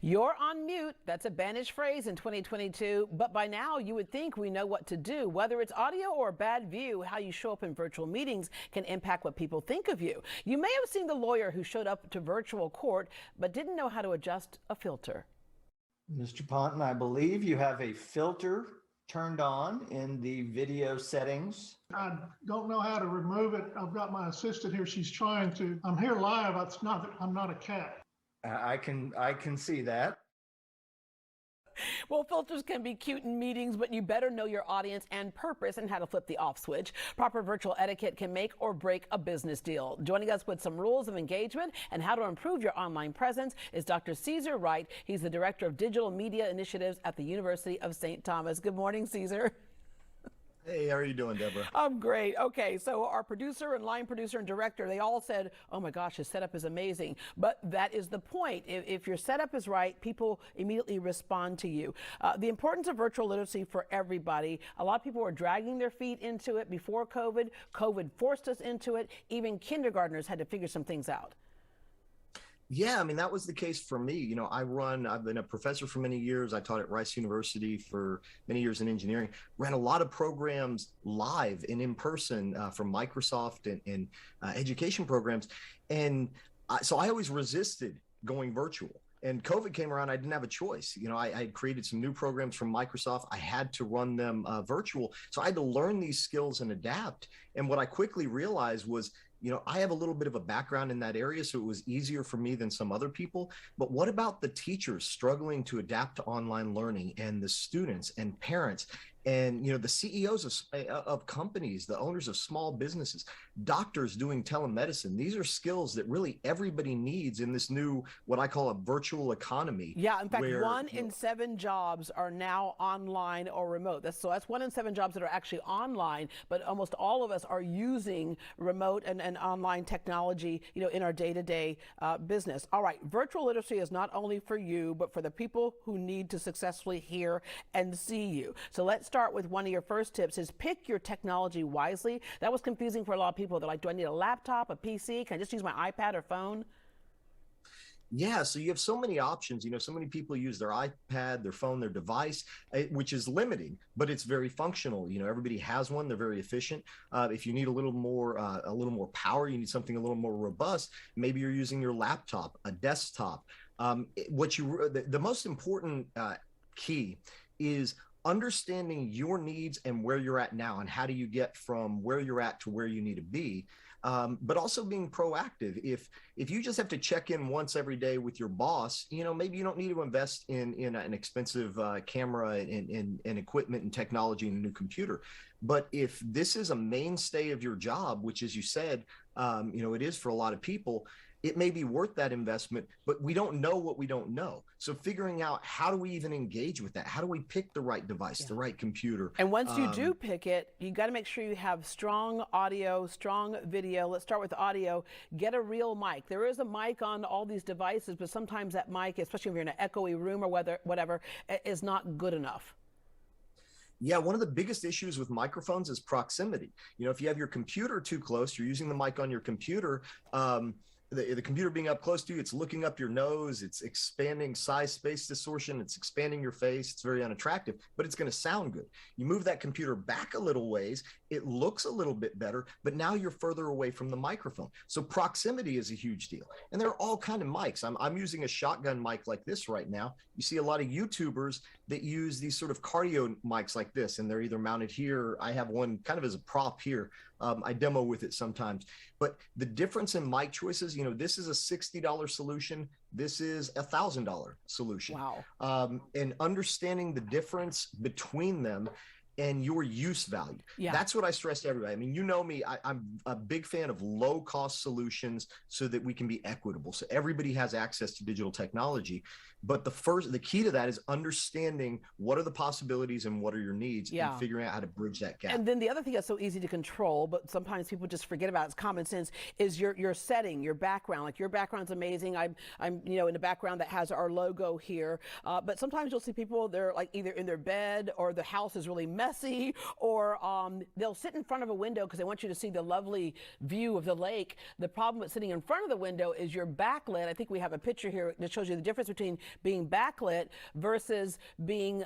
You're on mute. That's a banished phrase in 2022, but by now you would think we know what to do. Whether it's audio or a bad view, how you show up in virtual meetings can impact what people think of you. You may have seen the lawyer who showed up to virtual court but didn't know how to adjust a filter. Mr. Ponton, I believe you have a filter turned on in the video settings. I don't know how to remove it. I've got my assistant here. She's trying to. I'm here live. It's not that I'm not a cat. I can see that. Well, filters can be cute in meetings, but you better know your audience and purpose and how to flip the off switch. Proper virtual etiquette can make or break a business deal. Joining us with some rules of engagement and how to improve your online presence is Dr. Cesare Wright. He's the Director of Digital Media Initiatives at the University of St. Thomas. Good morning, Cesare. Hey, how are you doing, Deborah? I'm great. Okay, so our producer and line producer and director, they all said, oh my gosh, his setup is amazing. But that is the point. If your setup is right, people immediately respond to you. The importance of virtual literacy for everybody. A lot of people were dragging their feet into it before COVID. COVID forced us into it. Even kindergartners had to figure some things out. Yeah, I mean, that was the case for me. You know, I've been a professor for many years. I taught at Rice University for many years in engineering, ran a lot of programs live and in person from Microsoft and education programs. And so I always resisted going virtual. And COVID came around, I didn't have a choice. You know, I had created some new programs from Microsoft. I had to run them virtual. So I had to learn these skills and adapt. And what I quickly realized was, you know, I have a little bit of a background in that area, so it was easier for me than some other people. But what about the teachers struggling to adapt to online learning, and the students and parents, and, you know, the CEOs of companies, the owners of small businesses, doctors doing telemedicine? These are skills that really everybody needs in this new, what I call a virtual economy. Yeah, in fact, where, 1 in 7 jobs are now online or remote. That's 1 in 7 jobs that are actually online, but almost all of us are using remote and online technology, you know, in our day-to-day business. All right, virtual literacy is not only for you, but for the people who need to successfully hear and see you. So let's start with one of your first tips is pick your technology wisely. That was confusing for a lot of people. They're like, do I need a laptop, a PC? Can I just use my iPad or phone? Yeah, so you have so many options. You know, so many people use their iPad, their phone, their device, which is limiting, but it's very functional. You know, everybody has one. They're very efficient. If you need a little more power, you need something a little more robust, maybe you're using your laptop, a desktop. The most important key is understanding your needs and where you're at now, and how do you get from where you're at to where you need to be. But also being proactive. If you just have to check in once every day with your boss, you know, maybe you don't need to invest in an expensive camera and equipment and technology and a new computer. But if this is a mainstay of your job, which, as you said, you know, it is for a lot of people, it may be worth that investment, but we don't know what we don't know. So figuring out, how do we even engage with that? How do we pick the right device, the right computer? And once you do pick it, you got to make sure you have strong audio, strong video. Let's start with audio. Get a real mic. There is a mic on all these devices, but sometimes that mic, especially if you're in an echoey room or whatever, is not good enough. Yeah, one of the biggest issues with microphones is proximity. You know, if you have your computer too close, you're using the mic on your computer, the computer being up close to you, it's looking up your nose, it's expanding size space distortion, it's expanding your face, it's very unattractive, but it's going to sound good. You move that computer back a little ways, it looks a little bit better, but now you're further away from the microphone. So proximity is a huge deal. And there are all kinds of mics. I'm using a shotgun mic like this right now. You see a lot of YouTubers that use these sort of cardio mics like this, and they're either mounted here. I have one kind of as a prop here. I demo with it sometimes. But the difference in mic choices, you know, this is a $60 solution. This is a $1,000 solution. Wow. And understanding the difference between them and your use value. Yeah. That's what I stress to everybody. I mean, you know me, I'm a big fan of low cost solutions so that we can be equitable. So everybody has access to digital technology. But the key to that is understanding what are the possibilities and what are your needs, and figuring out how to bridge that gap. And then the other thing that's so easy to control, but sometimes people just forget about, it's common sense, is your setting, your background. Like, your background's amazing. I'm you know, in a background that has our logo here. But sometimes you'll see people, they're like either in their bed or the house is really messy. messy, or they'll sit in front of a window because they want you to see the lovely view of the lake. The problem with sitting in front of the window is you're backlit. I think we have a picture here that shows you the difference between being backlit versus being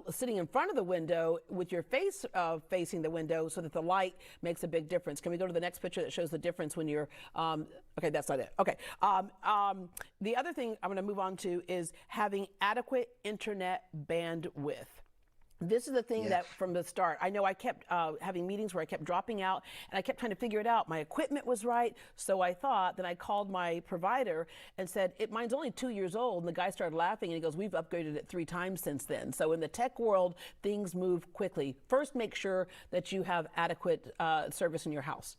sitting in front of the window with your face facing the window, so that the light makes a big difference. Can we go to the next picture that shows the difference when you're, okay, that's not it. Okay. The other thing I'm going to move on to is having adequate internet bandwidth. This is the thing that from the start, I know I kept having meetings where I kept dropping out, and I kept trying to figure it out. My equipment was right, so I thought. Then I called my provider and said, mine's only 2 years old. And the guy started laughing, and he goes, we've upgraded it 3 times since then. So in the tech world, things move quickly. First, make sure that you have adequate service in your house.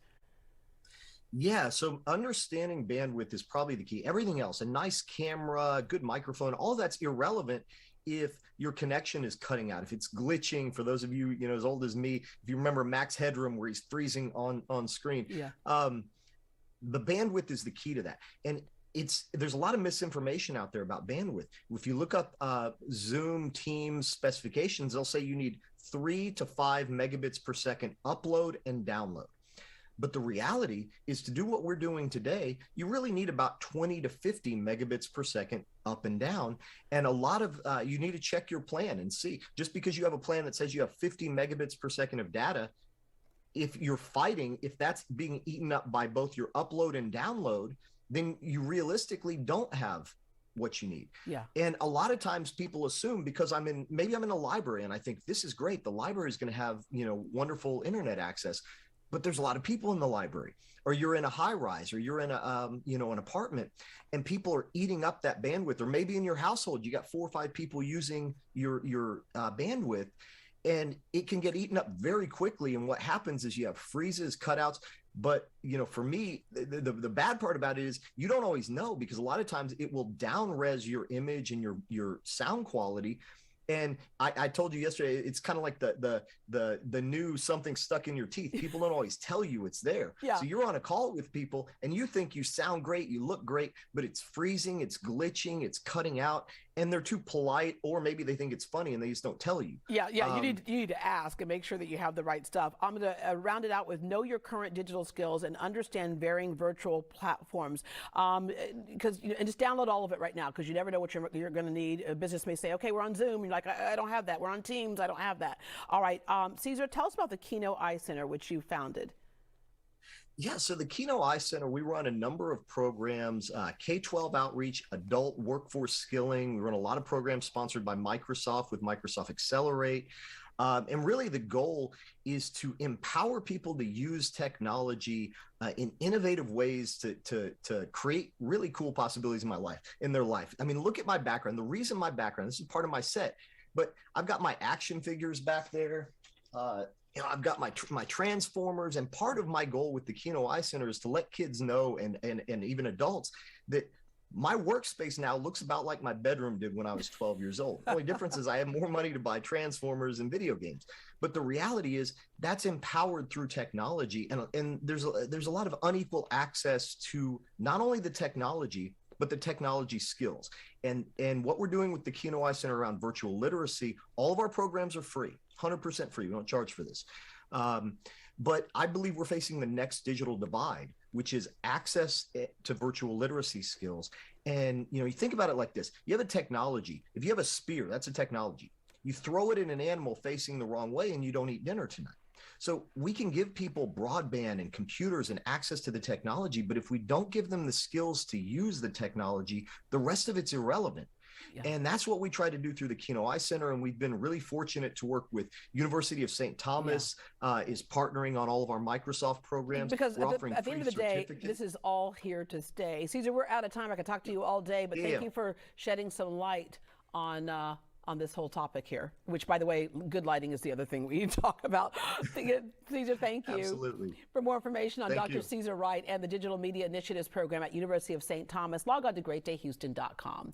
Yeah, so understanding bandwidth is probably the key. Everything else, a nice camera, good microphone, all that's irrelevant if your connection is cutting out, if it's glitching. For those of you, as old as me, if you remember Max Headroom where he's freezing on screen, the bandwidth is the key to that. And there's a lot of misinformation out there about bandwidth. If you look up Zoom Teams specifications, they'll say you need 3 to 5 megabits per second upload and download. But the reality is, to do what we're doing today, you really need about 20 to 50 megabits per second up and down. And a lot of, you need to check your plan and see. Just because you have a plan that says you have 50 megabits per second of data, if that's being eaten up by both your upload and download, then you realistically don't have what you need. Yeah. And a lot of times people assume, because maybe I'm in a library and I think this is great, the library is going to have, wonderful internet access. But there's a lot of people in the library, or you're in a high rise, or you're in an apartment, and people are eating up that bandwidth. Or maybe in your household, you got 4 or 5 people using your bandwidth, and it can get eaten up very quickly. And what happens is you have freezes, cutouts. But, for me, the bad part about it is you don't always know, because a lot of times it will down res your image and your sound quality. And I told you yesterday, it's kind of like the new something stuck in your teeth. People don't always tell you it's there. Yeah. So you're on a call with people and you think you sound great, you look great, but it's freezing, it's glitching, it's cutting out, and they're too polite, or maybe they think it's funny and they just don't tell you. Yeah. You need to ask and make sure that you have the right stuff. I'm going to round it out with know your current digital skills and understand varying virtual platforms. And just download all of it right now, because you never know what you're going to need. A business may say, okay, we're on Zoom. You're like, I don't have that. We're on Teams. I don't have that. All right. Cesar, tell us about the KHOU Eye Center, which you founded. Yeah, so the KHOU Eye Center, we run a number of programs, K-12 outreach, adult workforce skilling. We run a lot of programs sponsored by Microsoft with Microsoft Accelerate. And really the goal is to empower people to use technology in innovative ways to create really cool possibilities in their life. I mean, look at my background. The reason my background, this is part of my set, but I've got my action figures back there. I've got my Transformers, and part of my goal with the KHOU Eye Center is to let kids know, and even adults, that my workspace now looks about like my bedroom did when I was 12 years old. The only difference is I have more money to buy Transformers and video games. But the reality is that's empowered through technology, and there's a lot of unequal access to not only the technology, but the technology skills. And what we're doing with the KHOU Eye Center around virtual literacy, all of our programs are free, 100% free. We don't charge for this. But I believe we're facing the next digital divide, which is access to virtual literacy skills. And, you think about it like this. You have a technology. If you have a spear, that's a technology. You throw it in an animal facing the wrong way and you don't eat dinner tonight. So we can give people broadband and computers and access to the technology, but if we don't give them the skills to use the technology, the rest of it's irrelevant. Yeah. And that's what we try to do through the KHOU Eye Center. And we've been really fortunate to work with University of St. Thomas, is partnering on all of our Microsoft programs. Because at the end of the day, this is all here to stay. Cesar, we're out of time. I could talk to you all day, but thank you for shedding some light on this whole topic here, which, by the way, good lighting is the other thing we talk about. Cesar, thank you. Absolutely. For more information on Dr. you. Cesare Wright and the Digital Media Initiatives Program at University of St. Thomas, log on to greatdayhouston.com.